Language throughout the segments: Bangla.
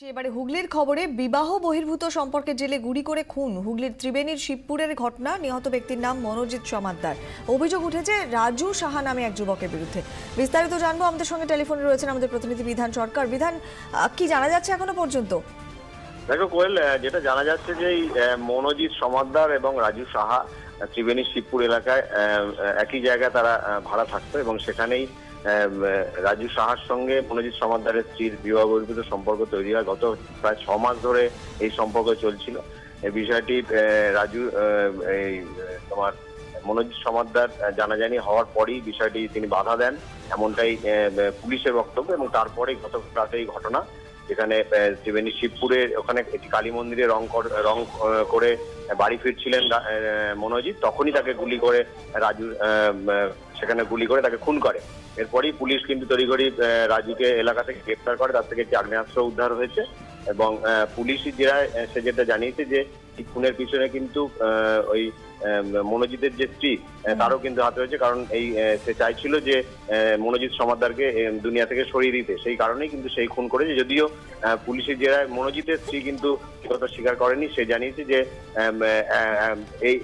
এবারে হুগলির খবরে বিবাহ বহির্ভূত সম্পর্কের জেলে গুলি করে খুন হুগলির ত্রিবেণীর শিবপুরের ঘটনা। নিহত ব্যক্তির নাম মনোজিৎ সমাদ্দার। অভিযোগ উঠেছে রাজু সাহা নামে এক যুবকের বিরুদ্ধে। বিস্তারিত জানবো, আমাদের সঙ্গে টেলিফোনে রয়েছেন আমাদের প্রতিনিধি বিধান সরকার। বিধান, কি জানা যাচ্ছে এখনো পর্যন্ত? দেখো কোয়েল, যেটা জানা যাচ্ছে যে মনোজিৎ সমাদ্দার এবং রাজু সাহা ত্রিবেণীর শিবপুর এলাকায় একই জায়গায় তারা ভাড়া থাকতো এবং সেখানেই রাজু সাহার সঙ্গে মনোজিৎ সমাদ্দারের স্ত্রীর বিবাহ বহির্ভূত সম্পর্ক তৈরি হয়। গত প্রায় 6 মাস ধরে এই সম্পর্ক চলছিল। এই বিষয়টি রাজু তোমার মনোজিৎ সমাদ্দার জানাজানি হওয়ার পরই বিষয়টি তিনি বাধা দেন, এমনটাই পুলিশের বক্তব্য। এবং তারপরে গত রাতে এই ঘটনা, যেখানে ত্রিবেণী শিবপুরের ওখানে একটি কালী মন্দিরে রং করে বাড়ি ফিরছিলেন মনোজিৎ, তখনই তাকে গুলি করে রাজু সেখানে গুলি করে তাকে খুন করে। এরপরই পুলিশ কিন্তু তড়িঘড়ি রাজুকে এলাকা থেকে গ্রেপ্তার করে, তার থেকে একটি আগ্নেয়াস্ত্র উদ্ধার হয়েছে। এবং পুলিশই সে যেটা জানিয়েছে যে খুনের পিছনে কিন্তু ওই মনোজিতের যে স্ত্রী তারও কিন্তু হাত হয়েছে, কারণ সে চাইছিল যে মনোজিৎ সমাদ্দারকে দুনিয়া থেকে সরিয়ে দিতে, সেই কারণেই কিন্তু সেই খুন করেছে। যদিও পুলিশের জেরায় মনোজিতের স্ত্রী কিন্তু কথা স্বীকার করেনি। সে জানিয়েছে যে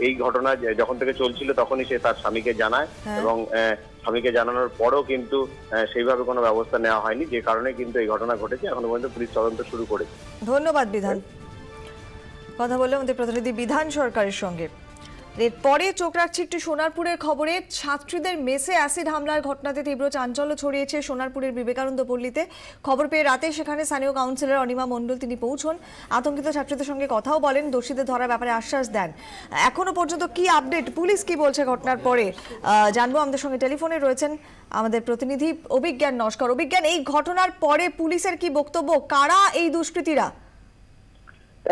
এই ঘটনা যখন থেকে চলছিল তখনই সে তার স্বামীকে জানায় এবং স্বামীকে জানানোর পরও কিন্তু সেইভাবে কোনো ব্যবস্থা নেওয়া হয়নি, যে কারণে কিন্তু এই ঘটনা ঘটেছে। এখনো পর্যন্ত পুলিশ তদন্ত শুরু করেছে। ধন্যবাদ বিধান। কথা বললাম আমাদের প্রতিনিধি বিধান সরকারের সঙ্গে। এরপরে চোখ রাখছি একটু সোনারপুরের খবরে। ছাত্রীদের মেসে অ্যাসিড হামলার ঘটনাতে তীব্র চাঞ্চল্য ছড়িয়েছে সোনারপুরের বিবেকানন্দ পল্লীতে। খবর পেয়ে রাতে সেখানে স্থানীয় কাউন্সিলর অনিমা মণ্ডল তিনি পৌঁছন। আতঙ্কিত ছাত্রীদের সঙ্গে কথাও বলেন, দোষীদের ধরার ব্যাপারে আশ্বাস দেন। এখনো পর্যন্ত কি আপডেট, পুলিশ কি বলছে ঘটনার পরে জানবো। আমাদের সঙ্গে টেলিফোনে রয়েছেন আমাদের প্রতিনিধি অভিজ্ঞান নস্কর। অভিজ্ঞান, এই ঘটনার পরে পুলিশের কি বক্তব্য? কারা এই দুষ্কৃতীরা?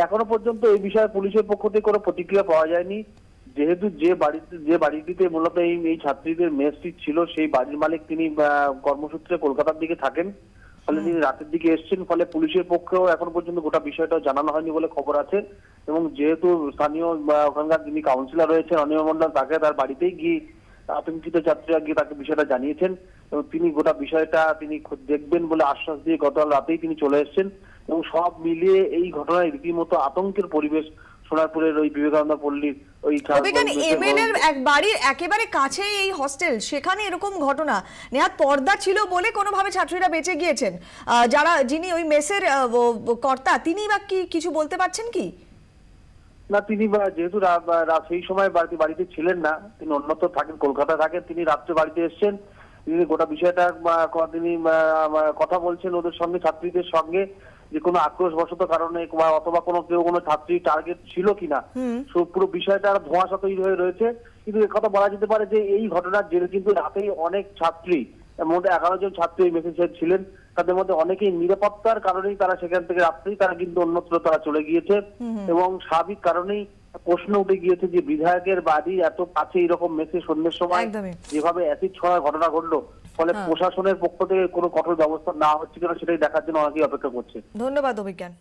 এখনো পর্যন্ত এই বিষয়ে পুলিশের পক্ষ থেকে কোনো প্রতিক্রিয়া পাওয়া যায়নি। যেহেতু যে বাড়িটিতে মূলত এই ছাত্রীদের মেসটি ছিল, সেই বাড়ির মালিক তিনি কর্মসূত্রে কলকাতার দিকে থাকেন, ফলে তিনি রাতের দিকে এসেছেন। ফলে পুলিশের পক্ষেও এখনো পর্যন্ত গোটা বিষয়টা জানানো হয়নি বলে খবর আছে। এবং যেহেতু স্থানীয় ওখানকার যিনি কাউন্সিলর রয়েছেন অনিমা মণ্ডল, তাকে তার বাড়িতেই গিয়ে আতঙ্কিত ছাত্রীরা গিয়ে তাকে বিষয়টা জানিয়েছেন এবং তিনি গোটা বিষয়টা তিনি দেখবেন বলে আশ্বাস দিয়ে গতকাল রাতেই তিনি চলে এসেছেন। এবং সব মিলিয়ে এই ঘটনায় রীতিমতো আতঙ্কের পরিবেশ সোনারপুরের ওই বিবেকানন্দ পল্লীর ওই বাড়ির একেবারে কাছে এই হস্টেল, সেখানে এরকম ঘটনা। নেহাত পর্দা ছিল বলে কোনোভাবে ছাত্রীরা বেঁচে গিয়েছেন। যিনি ওই মেসের কর্তা, তিনি বা কি কিছু বলতে পারছেন কি? না, তিনি যেহেতু সেই সময় বাড়িতে ছিলেন না, তিনি অন্যত্র থাকেন, কলকাতা থাকেন, তিনি রাত্রে বাড়িতে এসেছেন। তিনি গোটা বিষয়টা তিনি কথা বলছেন ওদের সঙ্গে, ছাত্রীদের সঙ্গে, যে কোনো আক্রোশবশত কারণে অথবা কোনো ছাত্রী টার্গেট ছিল কিনা, পুরো বিষয়টা ধোঁয়াশা তৈরি হয়ে রয়েছে। কিন্তু একথা বলা যেতে পারে যে এই ঘটনার জেরে কিন্তু রাতেই অনেক ছাত্রী, মোট 11 জন ছাত্রী এই মেসে ছিলেন, তাদের মধ্যে অনেকেই নিরাপত্তার কারণেই তারা সেখান থেকে রাত্রেই তারা কিন্তু অন্যত্র তারা চলে গিয়েছে। এবং স্বাভাবিক কারণেই প্রশ্ন উঠে গিয়েছে যে বিধায়কের বাড়ি এত কাছে এরকম মেসে সন্ধ্যের সময় যেভাবে অ্যাসিড ছোঁড়ার ঘটনা ঘটলো, ফলে প্রশাসনের পক্ষ থেকে কোনো কঠোর ব্যবস্থা না হচ্ছে কিনা সেটাই দেখার জন্য অনেকেই অপেক্ষা করছে। ধন্যবাদ অভিজ্ঞান।